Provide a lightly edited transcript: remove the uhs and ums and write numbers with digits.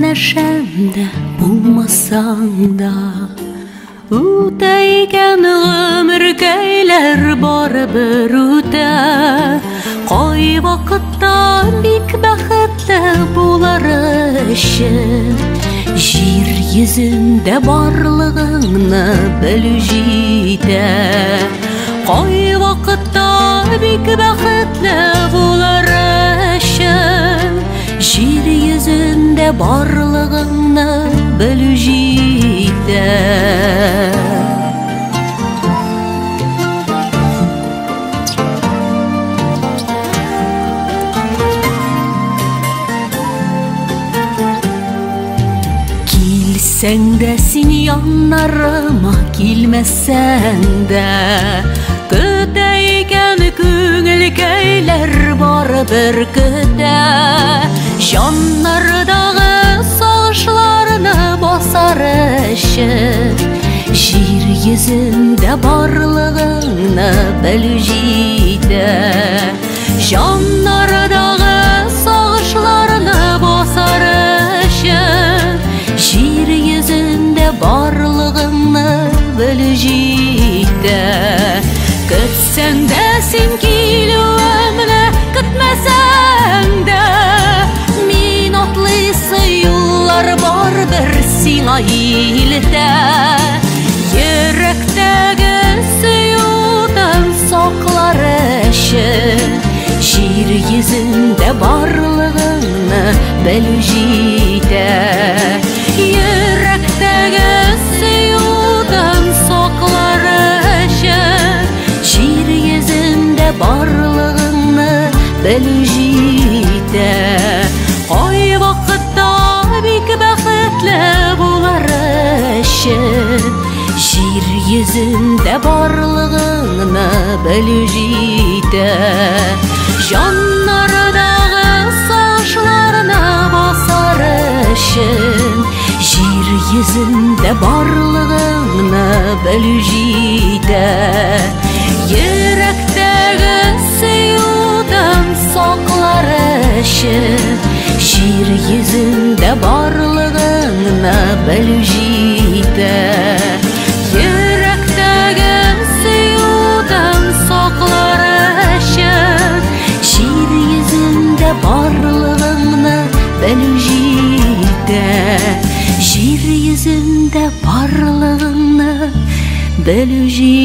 нәшәмдә булмасаң да, үтә икән гомеркәйләр барыбер үтә. Кай вакытта бик бәхетле булар өчен, җир йөзендә барлыгыңны белү җитә. Кай вакытта бик бәхетле булар өчен, җир йөзендә барлыгыңны белү җитә. Килсәң дә син яннарыма, килмәсәң дә, көтә икән күңелкәйләр барыбер көтә. Җаннардагы сагышларны басар өчен, җир йөзендә барлыгыңны белү җитә. Җаннардагы сагышларны басар өчен, җир йөзендә барлыгыңны белү җитә. Көтсәң дә син килүемне, көтмәсәң дә, мин атлыйсы юллар барбер сиңа илтә. Йөрәктәге сөюдән саклар өчен, җир йөзендә барлыгыңны белү җитә. Йөрәктәге сөюдән саклар өчен, җир йөзендә барлыгыңны белү җитә. Кай вакытта бик бәхетле булар өчен, җир йөзендә барлыгыңны белү җитә. Җаннардагы сагышларны басар өчен, җир йөзендә барлыгыңны белү җитә. Йөрәктәге сөюдән саклар өчен, җир йөзендә барлыгыңны белү җитә. Йөрәктәге сөюдән саклар өчен, җир йөзендә барлыгыңны белү җитә. Җир йөзендә барлыгыңны белү җитә.